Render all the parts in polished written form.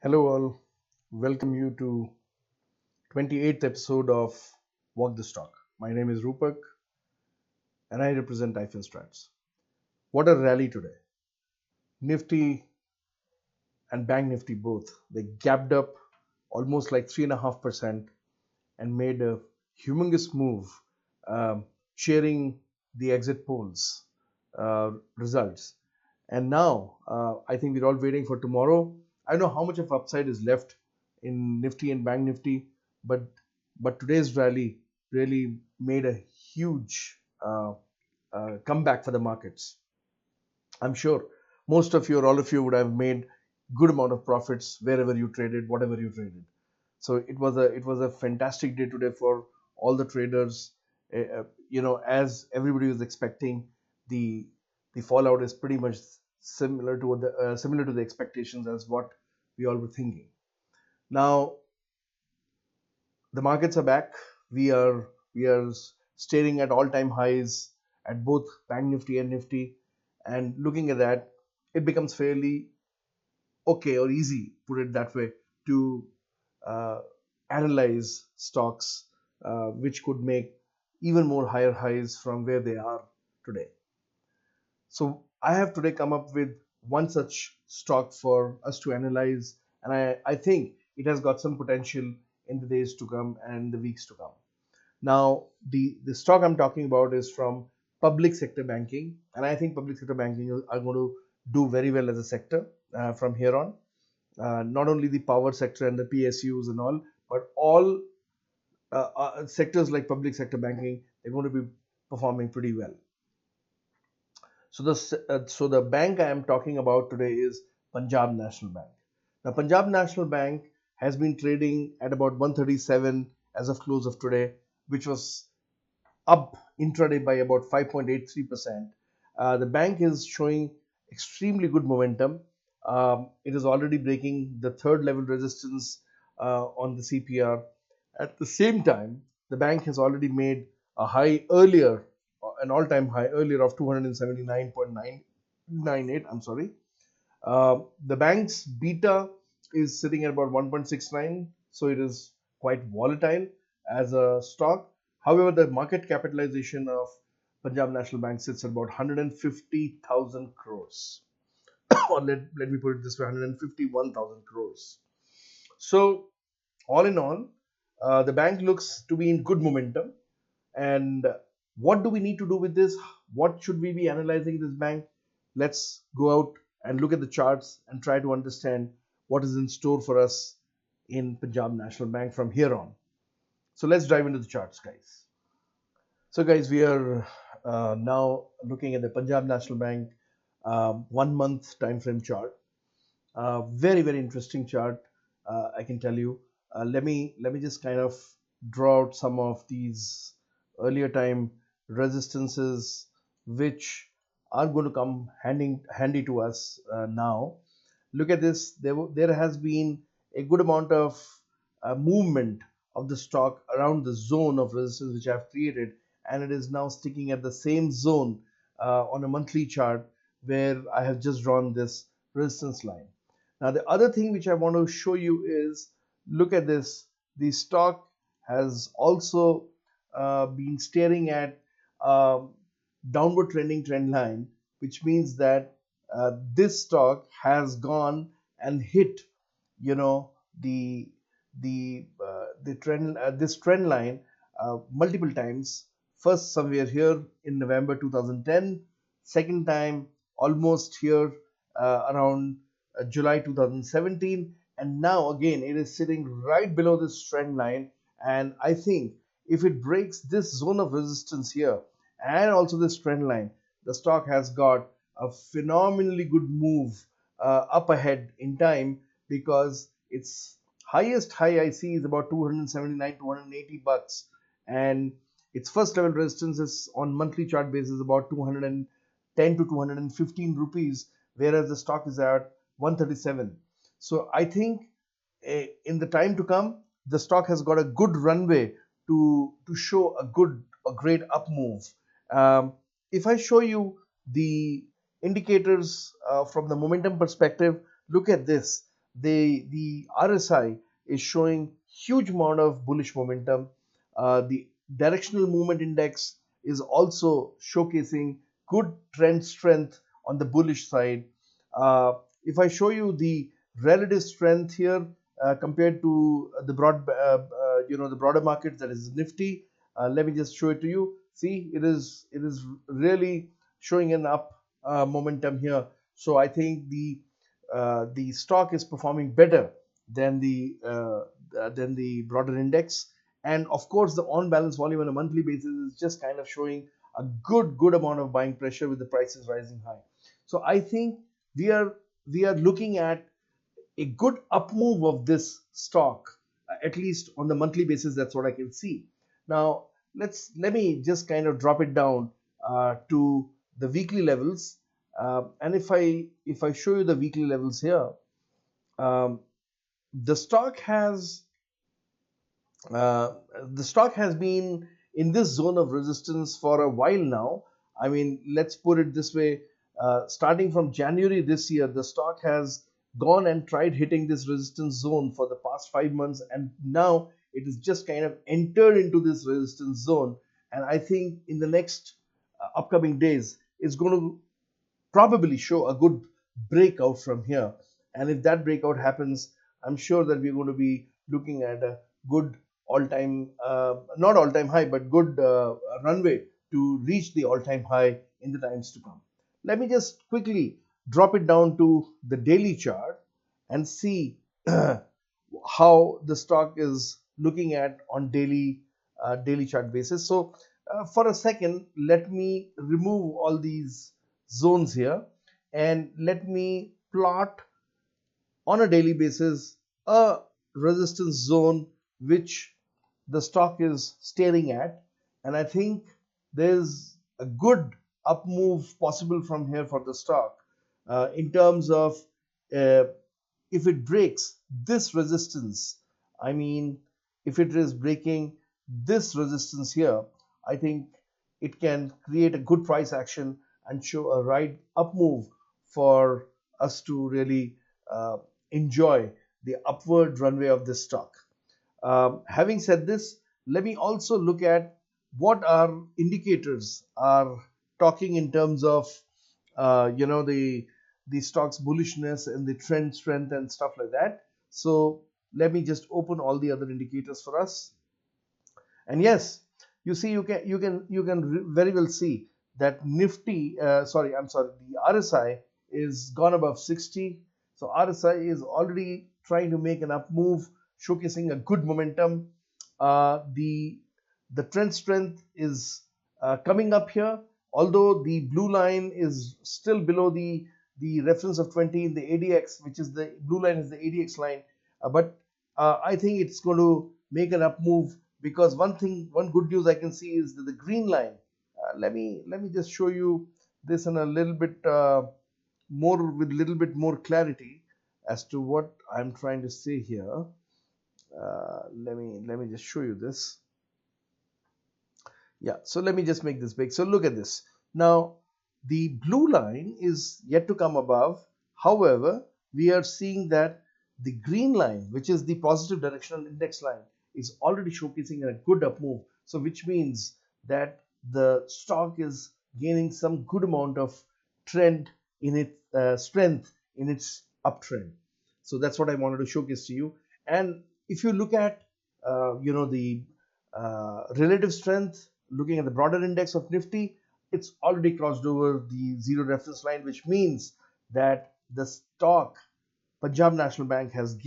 Hello all, welcome you to 28th episode of Walk the Stock. My name is Rupak and I represent iFinStrats. What a rally today. Nifty and Bank Nifty both, they gapped up almost like 3.5% and made a humongous move, sharing the exit polls results. And now I think we're all waiting for tomorrow. I don't know how much of upside is left in Nifty and Bank Nifty, but today's rally really made a huge comeback for the markets. I'm sure most of you or all of you would have made good amount of profits wherever you traded, whatever you traded. So it was a fantastic day today for all the traders. As everybody was expecting, the fallout is pretty much similar to the expectations as what we all were thinking. Now the markets are back. We are staring at all-time highs at both Bank Nifty and Nifty, and looking at that, it becomes fairly okay or easy, put it that way, to uh, analyze stocks which could make even more higher highs from where they are today. So I have today come up with one such stock for us to analyze, and I think it has got some potential in the days to come and the weeks to come. Now, the stock I'm talking about is from public sector banking, and I think public sector banking are going to do very well as a sector from here on. Not only the power sector and the PSUs and all, but all sectors like public sector banking, they're going to be performing pretty well. So the bank I am talking about today is Punjab National Bank. Now, Punjab National Bank has been trading at about 137 as of close of today, which was up intraday by about 5.83%. The bank is showing extremely good momentum. It is already breaking the third level resistance on the CPR. At the same time, the bank has already made a high earlier, an all-time high earlier of 279.998. I'm sorry. The bank's beta is sitting at about 1.69, so it is quite volatile as a stock. However, the market capitalization of Punjab National Bank sits at about 150,000 crores. Or let me put it this way, 151,000 crores. So, all in all, the bank looks to be in good momentum. And what do we need to do with this? What should we be analyzing this bank? Let's go out and look at the charts and try to understand what is in store for us in Punjab National Bank from here on. So let's dive into the charts, guys. So, guys, we are now looking at the Punjab National Bank 1 month time frame chart. Very interesting chart, I can tell you. Let me just kind of draw out some of these earlier time resistances which are going to come handy to us now. Look at this. There has been a good amount of movement of the stock around the zone of resistance which I have created, and it is now sticking at the same zone on a monthly chart where I have just drawn this resistance line. Now, the other thing which I want to show you is, look at this. The stock has also been staring at downward trending trend line, which means that this stock has gone and hit, you know, the trend this trend line multiple times. First, somewhere here in November 2010. Second time, almost here around July 2017, and now again it is sitting right below this trend line. And I think if it breaks this zone of resistance here and also this trend line, the stock has got a phenomenally good move up ahead in time, because its highest high I see is about 279 280 bucks, and its first level resistance is on monthly chart basis about 210 to 215 rupees, whereas the stock is at 137. So I think in the time to come, the stock has got a good runway to show a great up move. Um, if I show you the indicators from the momentum perspective, look at this. The RSI is showing huge amount of bullish momentum. The directional movement index is also showcasing good trend strength on the bullish side. If I show you the relative strength here compared to the the broader market, that is Nifty. Let me just show it to you. See, it is really showing an up momentum here. So I think the stock is performing better than the broader index. And of course, the on balance volume on a monthly basis is just kind of showing a good amount of buying pressure with the prices rising high. So I think we are we are looking at a good up move of this stock, at least on the monthly basis. That's what I can see. Now let me just kind of drop it down to the weekly levels, and if I show you the weekly levels here, um, the stock has uh, the stock has been in this zone of resistance for a while now. I mean, let's put it this way. Starting from January this year, the stock has gone and tried hitting this resistance zone for the past 5 months, and now it is just kind of entered into this resistance zone. And I think in the next upcoming days, it's going to probably show a good breakout from here. And if that breakout happens, I'm sure that we're going to be looking at a good all-time, not all-time high, but good runway to reach the all-time high in the times to come. Let me just quickly drop it down to the daily chart and see how the stock is looking at on daily chart basis. So for a second, let me remove all these zones here and let me plot on a daily basis a resistance zone which the stock is staring at. And I think there's a good up move possible from here for the stock in terms of uh, if it breaks this resistance. I mean, if it is breaking this resistance here, I think it can create a good price action and show a right up move for us to really uh, enjoy the upward runway of this stock. Having said this, let me also look at what our indicators are talking in terms of the stock's bullishness and the trend strength and stuff like that. So let me just open all the other indicators for us. And yes, you see, you can very well see that Nifty, the RSI is gone above 60. So RSI is already trying to make an up move, showcasing a good momentum. The trend strength is coming up here, although the blue line is still below the reference of 20 in the ADX, which is the blue line is the ADX line. But I think it's going to make an up move, because one good news I can see is that the green line. Let me just show you this in a little bit with a little bit more clarity as to what I'm trying to say here. Let me just show you this. Yeah, so let me just make this big. So look at this. Now, the blue line is yet to come above. However, we are seeing that the green line, which is the positive directional index line, is already showcasing a good up move. So which means that the stock is gaining some good amount of trend in its strength in its uptrend. So that's what I wanted to showcase to you. And if you look at the relative strength, looking at the broader index of Nifty, it's already crossed over the zero reference line, which means that the stock Punjab National Bank has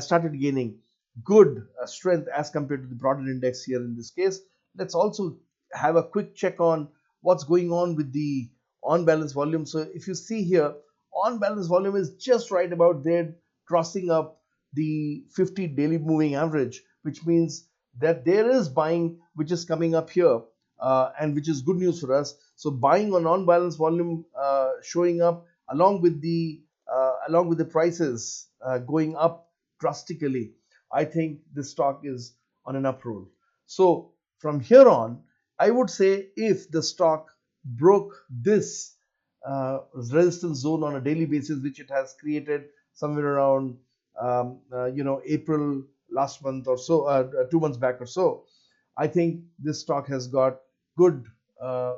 started gaining good strength as compared to the broader index here in this case. Let's also have a quick check on what's going on with the on balance volume. So if you see here, on balance volume is just right about there, crossing up the 50 daily moving average, which means that there is buying which is coming up here, and which is good news for us. So buying on on balance volume showing up along with the prices going up drastically, I think this stock is on an up roll. So from here on, I would say if the stock broke this resistance zone on a daily basis, which it has created somewhere around April last month or so, 2 months back or so. I think this stock has got good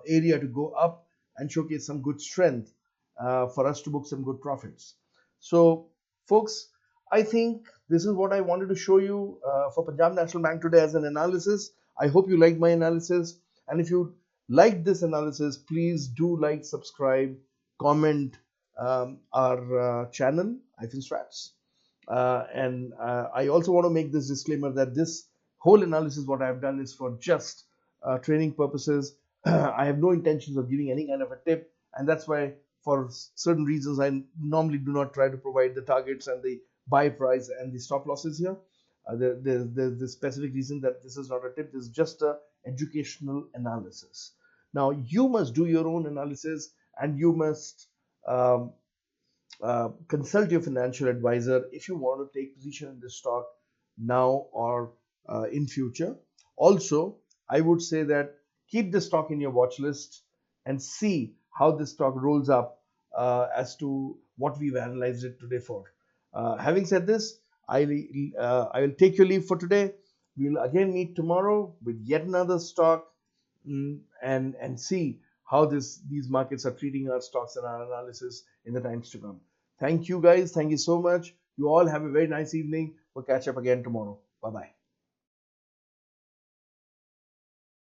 area to go up and showcase some good strength for us to book some good profits. So, folks, I think this is what I wanted to show you for Punjab National Bank today as an analysis. I hope you liked my analysis. And if you liked this analysis, please do like, subscribe, comment our channel, iFinStrats. And I also want to make this disclaimer that this whole analysis, what I have done, is for just training purposes. I have no intentions of giving any kind of a tip, and that's why, for certain reasons, I normally do not try to provide the targets and the buy price and the stop losses here. There's the specific reason that this is not a tip. This is just a educational analysis. Now you must do your own analysis, and you must consult your financial advisor if you want to take position in this stock now or in future. Also, I would say that keep this stock in your watch list and see how this stock rolls up as to what we've analyzed it today for. Having said this, I will take your leave for today. We'll again meet tomorrow with yet another stock, and see how these markets are treating our stocks and our analysis in the times to come. Thank you guys. Thank you so much. You all have a very nice evening. We'll catch up again tomorrow. Bye bye.